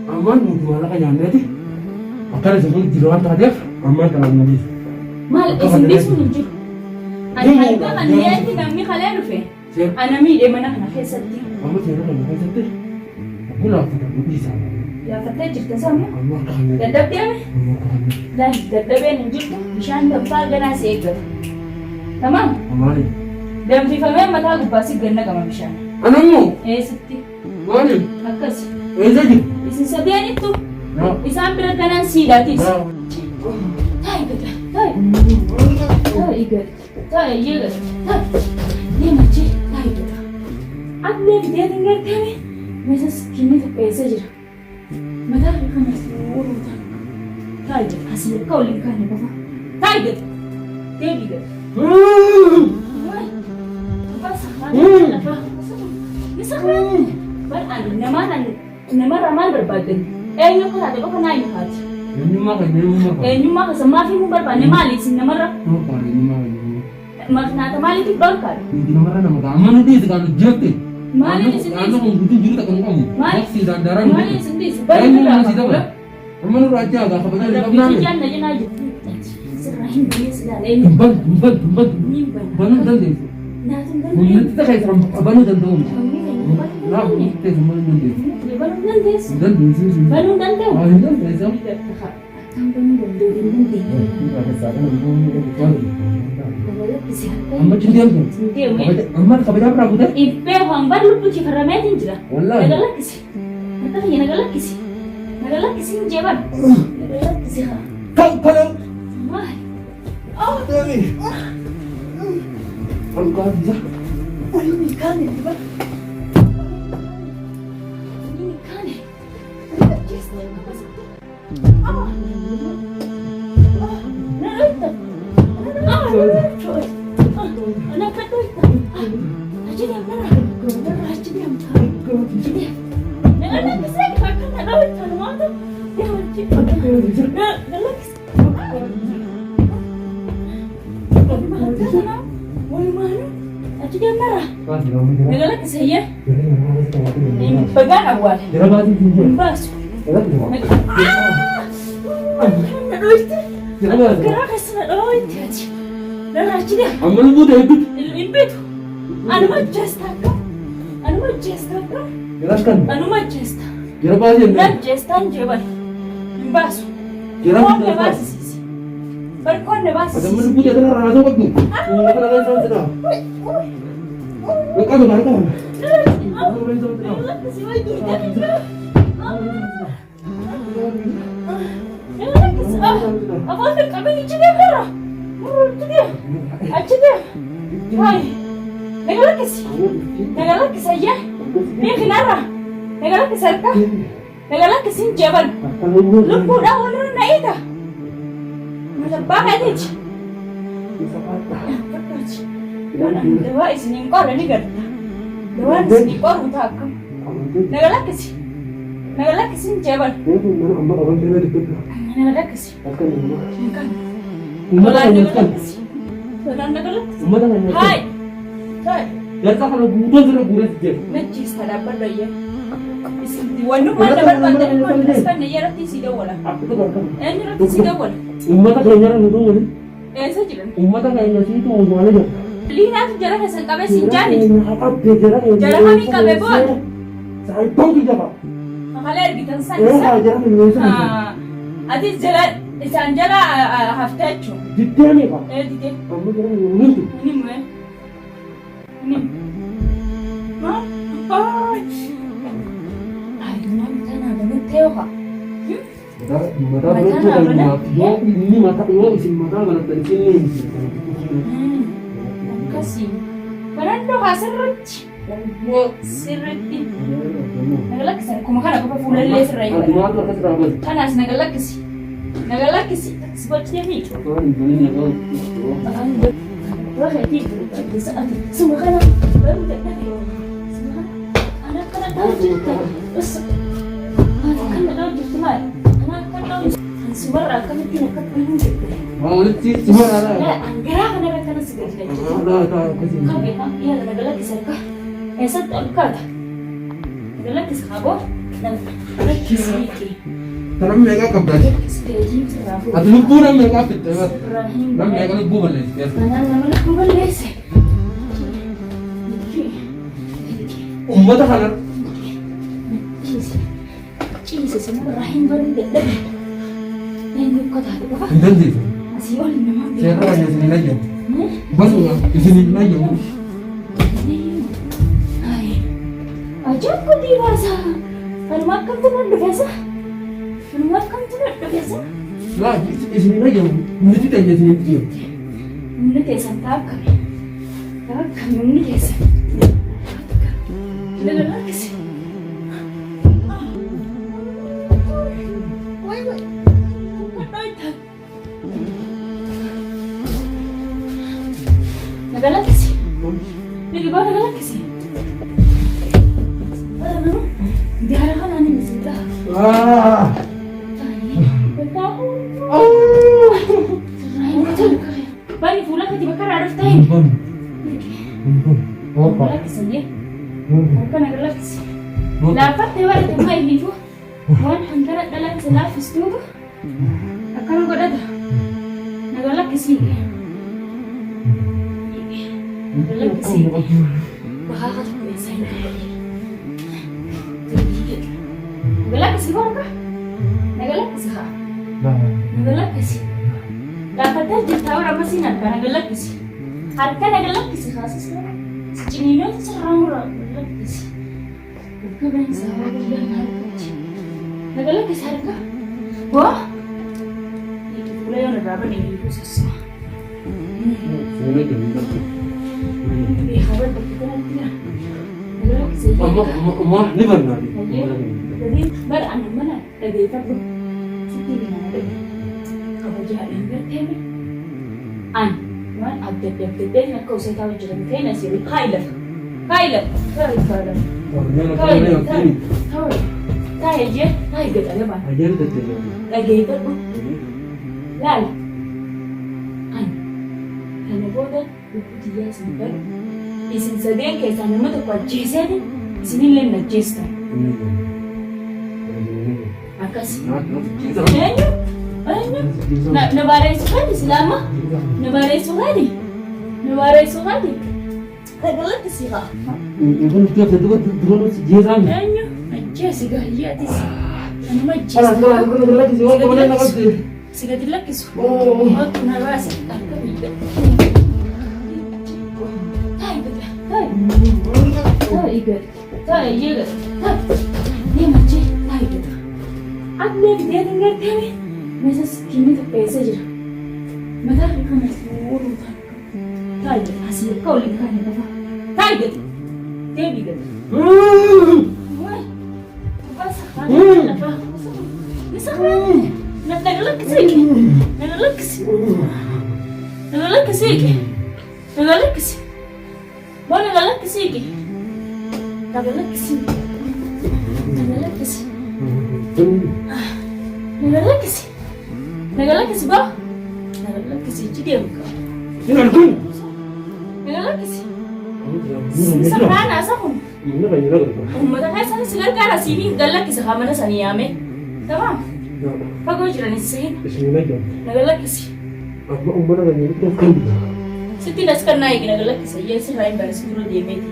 Aman gimana kan yang nanti? Akan sebelum diluar tadi, aman kalau nanti. Mal, esendis menuju. Anak kan dia itu kami kalian rufe. Anak mi dia mana kena kesati. Kamu cakap mana kesati? Aku lah tidak bisa. Ya kata cerita sama. Aman kan. Tetap dia ni. Dan tetap dia menuju. Mishan dapat gana seger. Tamam? Aman. Dan di family mata aku pasti gana kama mishan. Anakmu? Seti. Mana? Akas. Jadi. Isi sabian itu. Isam berkanan si datis. Hai betul. Hai. Hai ikat. Hai iya. Hai. Dia macam hai betul. Apa dia tinggal kami? Masa kini tu pesa je. Mata kita masih urut. Hai betul. Hasil kau lingkar ni bapa. Hai betul. Dia juga. Hai. Apa sah? Apa? Misalkan. Anu nama ramal berbadan. Nyok ada apa kena ini hati. Nyuma ka sama fi mu barba ne mali sin namara. Mas na ta mali ti barka. Hindi namara na maka amano di segala jete. Mali sin ano kung buti juru tak kamu. Mali si dandaran. Mali sin di barka. Amano raja ka kapag ni kabna. Yan na yan aja. Serahin dia sudah lain. Tumbal. Banu dan di. Na tumbal. Mungkin kita kayak seram banu dan dong. Nah, kita semua nanti. Balon nanti. Dan sih. Balon nanti. Ah, dan besok. Tambang nanti. Kita ada sana dulu kita. Nagala kesehatan. Amma cindiam kan? Cindiam. Amma kabar apa aku teh? Ipe hambar lupa cik harametin jira. Wallahi. Nagala kesi. Nanti nagala kesi. Nagala kesi jeban. Nagala kesi ha. Kau paling. Wah. Oh. Tadi. Kalau kau bisa. Ayo ikan ni ba. Nagalaki saya. Pegang awal. Bas. Gerak sana itu aja. Dan aja. Amal muda itu. Impetu. Anu majesta kan? Anu majesta kan? Jelaskan. Anu majesta. Gerak aja. Dan jestan jeban. Bas. Gerak bas. Berkon bas. Ada mana muda ada rasa waktu. Apa lagi sama sudah? Kau mana kau? Apa tu kami ni cakap berapa? Tu dia, aja dia. Hai, negara saya. Dia kenapa? Negara serka, negara kesin jaban. Lupa dah orang naik dah. Macam bagai ni. Dewa isini kau ni kan? Dewa isini kau utak. Negara kesin jaban. Negara kesin. Hai. Hai. Biasa kalau butuh sudah buat saja. Najis ada apa dah ya? Isim Wannu mana barbaaddan asfanne yerratti si dawwala. Eenyu irratti si dawwala? Uummata keenya irra nu dawwali. Eessa jiran? Uummata keenya siitu uumalee jira. Liinaatu jara keessan qabee si jaani. Jara kami qabee booda? Saayitoon jaba. Makalee argitan san Atis jala isaan jala haftaa jechuudha. Diddee meeqa? Diddee. Amma jara ni tu. Ni mu'e. Ni. Mata betul dan yo ini mata yo isi mata mana tadi sini. Kasih. Barang hasilnya. Yo sirri. Nagalak sir kuma kana ko fulan le sirri. Anas nagalak si. Nagalak si. Sebab dia ni. Wah hati. Semua kana baru tak tahu. Semua anak kana tahu cerita. Terus anak kana tahu cerita. Suara kami tidak ketemu. Oh, itu suara. Ya, anggaran kan ada kan segala. Ada kasih. Kami kan iya ada lagi serka. Esat alkada. Ada lagi sahabo dan lagi sedikit. Tanam mereka kabar. Sedikit sahabo. Ada lupa nama mereka fit. Nama mereka lupa boleh. Nama lupa boleh sih. Umat apa kan? Cheese semua rahim baru dekat. Ini kau tahu apa? Nanti. Masih orang memang. Saya tahu yang sini lagi. Basu di sini lagi. Hai. Aja kau dirasa. Kalau makan tu nak biasa. Kalau makan tu nak biasa. Lah, di sini lagi. Nanti kita di sini dia. Ini desa tak kami. Tak kami ini desa. Lepas lagi sih. Nagalakasi. Lagi bawa nagalakasi. Di harapan ani mesti dah. Ah. Bertahu. Bani pulang ke dibakar ada time. Oh, Nagalakasi dia. Bukan nagalakasi. Lapat dewa itu mai libu. Wan hantara dalam selafis tu. Akan kau dah. Nagalakasi. Nagalakasi. Bahasa biasa ini. Nagalakasi apa? Nagalakasi ha. Nagalakasi. Dapat aja tahu apa sih nak nagalakasi. Harga nagalakasi ha sih. Sejinino serang nagalakasi. Bukan main sahaja nagalakasi. Nagalakasi harga. Wah. Itu pula yang berapa nih itu susah. Biar berkita nanti lah. Nagalakasi. Mama, ni mana? Jadi anak mana? Lagi itu pun cuti di mana? Kalau jahat yang bertemu, man update nak kau saya tahu jalan kena sih. Kailah. Tahu. Tahu je. Tahu betul ada mana? Ajar betul. Lagi itu pun. Lalu, karena bodoh, dia sampai. Isin sedang kisah nama tu kuat jasa ni. Sini lain nak jasa. Makasih. Ayo. Nabaray sukadi selama. Nabaray sukadi. Tagalat si ka. Ibu tiap itu dulu si Jiran. Ayo. Aja si gaya tis. Ano may jis. Kalau lagi si orang mana nak kasi. Siga dilaki su. Oh. Aku narasi. Aku bilang. Hai betul. Hai ikat. Hai ikat. Dia macam hai betul. Aku dia dengar kami. Masa kini tu pesa je. Mata kita masih urut. Tai asal kau lihat ni apa? Tai gitu. Dia bilang. Wah. Apa sahaja apa? Misalnya. Nak nagalak kesini. Mau nagalak kesini. Nagalak kesini bah. Nagalak kesini jadi apa? Ini aku. Nagalak kesini. Sabraan asa kun. Mana kan yana garba. Uummata keessatti si gargaara siiniin gallakkisa hamana sanii yaame. Tamam. Fagoo jiranis sehen. Ismina jam. Nagalakkisi. Amma ummata kan yana tof kan dura. Sitti nas kan naayiki nagalakkisa yeesi raayin barisi dura deemeeti.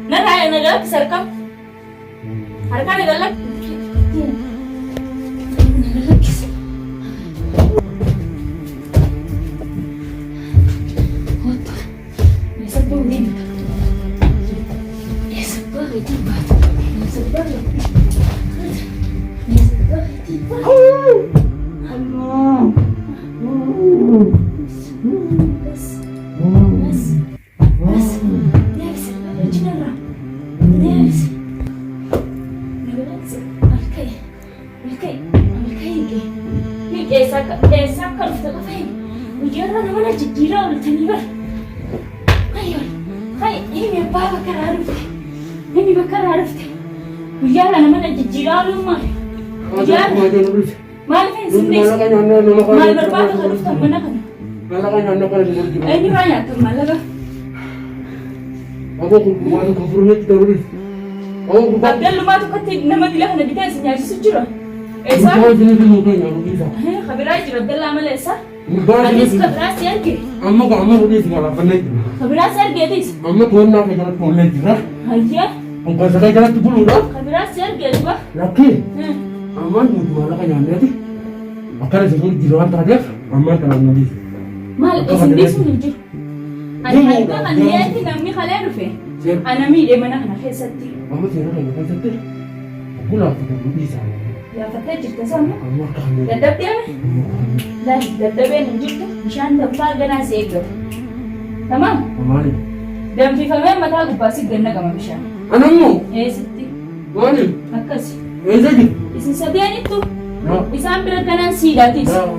Na raaya nagalakkisa harka. Harka nagalakkisa. Nagalakkisa. Otto. Nasa pawin. Ini bakal harus biar nama nak jijira rumah. Biar mal kan sini. Mal berapa harus mana kan? Mana kan anda kan murji. Ini banyak tu mal lah. Aku kumpulan kumpulan kita urus. Oh, Abdul rumah tu kata nama dia kan kita senyap sejura. Esa. Aku jadi tu mungkin yang bisa. Khabirai je Abdul lama esa. Anis khabirai siar ke? Amma ko amma ko disi ngala panai. Khabirai siar ke tis? Amma ko na ka jalan polen tira. Ayah. Engkau sekarang jalan tu puluh dah. Khabirai siar ke juga? Laki. Aman mu mana kan yang nanti. Akan sebut jiran tadi. Aman kalau nanti. Mal esindi sunju. Ani kan dia ni nami kalian rufe. Ana mi de mana kana khesati. Amma sih orang yang kan satu. Aku lah tidak bisa. Ya fatah cerita sama. Amma kan. Dadab dia ni. Dah dadabin injiltu. Mishan daftar gana sego. Tamam? Amani. Dan fi faham mata gubasi ganna kama mishan. Anakmu? Sitti. Mani. Akkas. Jadi. Isin sabihan itu. No. Isang pinagkanan sidatis. No.